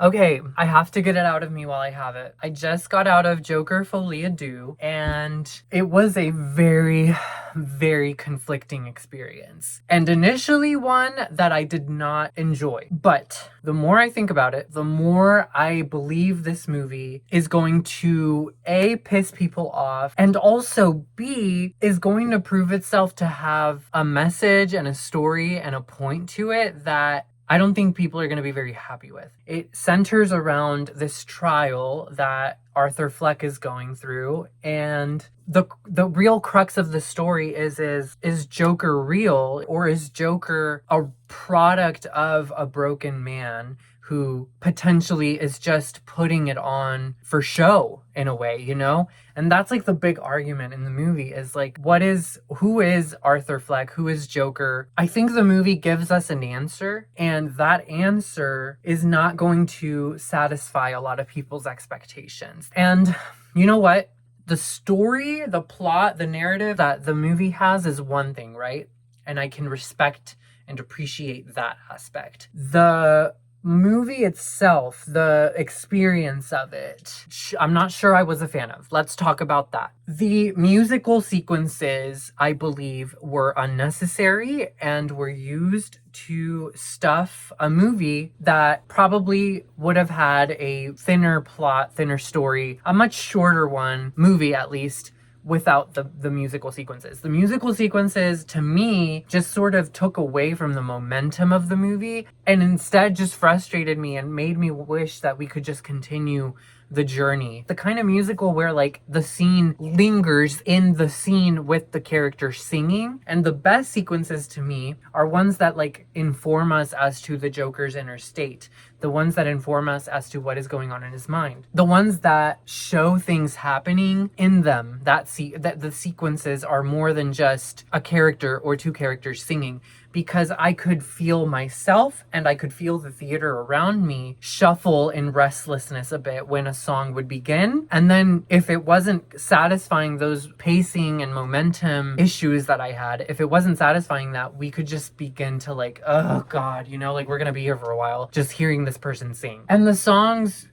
Okay, I have to get it out of me while I have it. I just got out of Joker Folie, Deux, and it was a very, very conflicting experience. And initially one that I did not enjoy. But the more I think about it, the more I believe this movie is going to A, piss people off, and also B, is going to prove itself to have a message and a story and a point to it that I don't think people are going to be very happy with. It centers around this trial that Arthur Fleck is going through, and the real crux of the story is Joker real, or is Joker a product of a broken man who potentially is just putting it on for show in a way, you know? And that's like the big argument in the movie is like, who is Arthur Fleck? Who is Joker? I think the movie gives us an answer, and that answer is not going to satisfy a lot of people's expectations. And you know what? The story, the plot, the narrative that the movie has is one thing, right? And I can respect and appreciate that aspect. The movie itself, the experience of it, I'm not sure I was a fan of. Let's talk about that. The musical sequences, I believe, were unnecessary and were used to stuff a movie that probably would have had a thinner plot, thinner story, a much shorter movie at least, without the musical sequences. The musical sequences, to me, just sort of took away from the momentum of the movie and instead just frustrated me and made me wish that we could just continue the journey. The kind of musical where like the scene lingers in the scene with the character singing. And the best sequences to me are ones that like inform us as to the Joker's inner state. The ones that inform us as to what is going on in his mind. The ones that show things happening in them. That the sequences are more than just a character or two characters singing. Because I could feel myself and I could feel the theater around me shuffle in restlessness a bit when a song would begin. And then if it wasn't satisfying those pacing and momentum issues that I had, if it wasn't satisfying that, we could just begin to like, oh God, you know, like we're gonna be here for a while just hearing this person sing. And the songs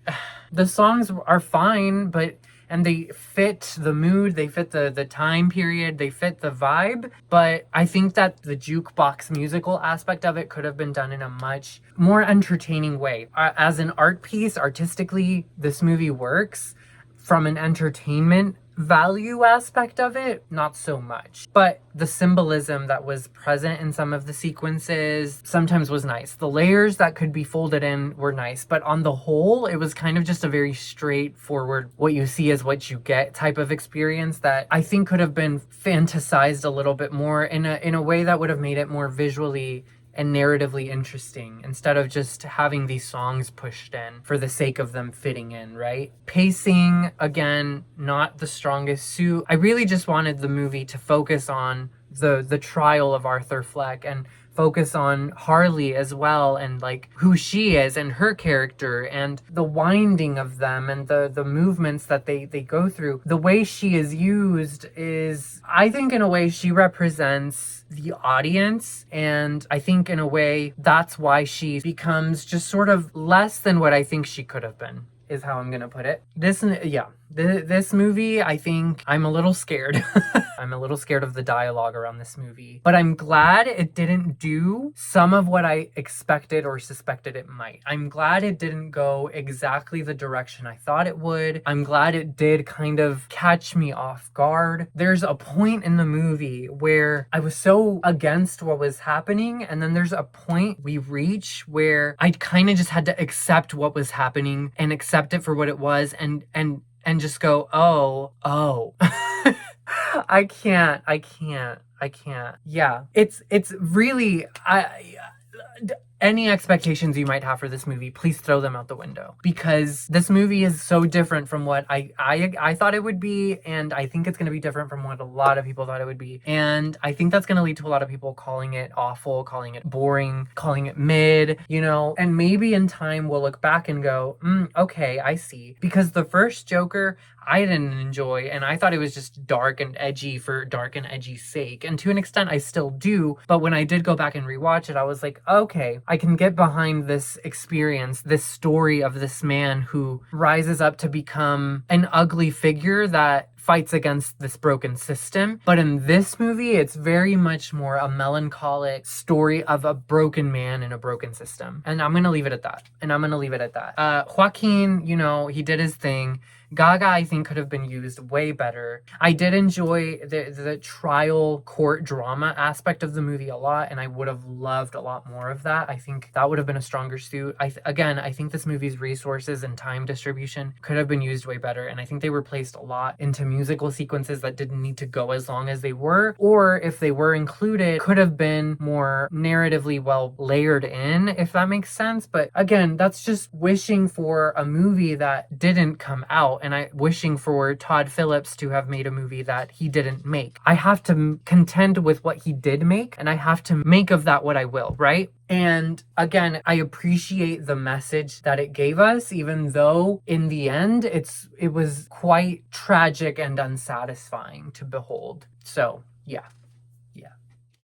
are fine, and they fit the mood, they fit the time period, they fit the vibe. But I think that the jukebox musical aspect of it could have been done in a much more entertaining way. As an art piece, artistically, this movie works. From an entertainment value aspect of it, not so much. But the symbolism that was present in some of the sequences sometimes was nice. The layers that could be folded in were nice, but on the whole, it was kind of just a very straightforward, what you see is what you get type of experience that I think could have been fantasized a little bit more in a way that would have made it more visually and narratively interesting instead of just having these songs pushed in for the sake of them fitting in, right? Pacing, again, not the strongest suit. I really just wanted the movie to focus on the trial of Arthur Fleck and focus on Harley as well, and like who she is and her character and the winding of them and the movements that they go through. The way she is used is, I think in a way she represents the audience, and I think in a way that's why she becomes just sort of less than what I think she could have been, is how I'm gonna put it. This movie, I think I'm a little scared. I'm a little scared of the dialogue around this movie, but I'm glad it didn't do some of what I expected or suspected it might. I'm glad it didn't go exactly the direction I thought it would. I'm glad it did kind of catch me off guard. There's a point in the movie where I was so against what was happening, and then there's a point we reach where I kind of just had to accept what was happening and accept it for what it was, and just go, oh. I can't. Yeah. It's really, any expectations you might have for this movie, please throw them out the window, because this movie is so different from what I thought it would be, and I think it's going to be different from what a lot of people thought it would be, and I think that's going to lead to a lot of people calling it awful, calling it boring, calling it mid, you know, and maybe in time we'll look back and go, okay, I see, because the first Joker, I didn't enjoy, and I thought it was just dark and edgy for dark and edgy's sake. And to an extent, I still do. But when I did go back and rewatch it, I was like, okay, I can get behind this experience, this story of this man who rises up to become an ugly figure that fights against this broken system. But in this movie, it's very much more a melancholic story of a broken man in a broken system. And I'm gonna leave it at that. Joaquin, you know, he did his thing. Gaga, I think, could have been used way better. I did enjoy the trial court drama aspect of the movie a lot, and I would have loved a lot more of that. I think that would have been a stronger suit. I think this movie's resources and time distribution could have been used way better, and I think they were placed a lot into musical sequences that didn't need to go as long as they were, or if they were included, could have been more narratively well layered in, if that makes sense. But again, that's just wishing for a movie that didn't come out, and I wishing for Todd Phillips to have made a movie that he didn't make. I have to contend with what he did make, and I have to make of that what I will, right? And again, I appreciate the message that it gave us, even though in the end, it was quite tragic and unsatisfying to behold. So, yeah.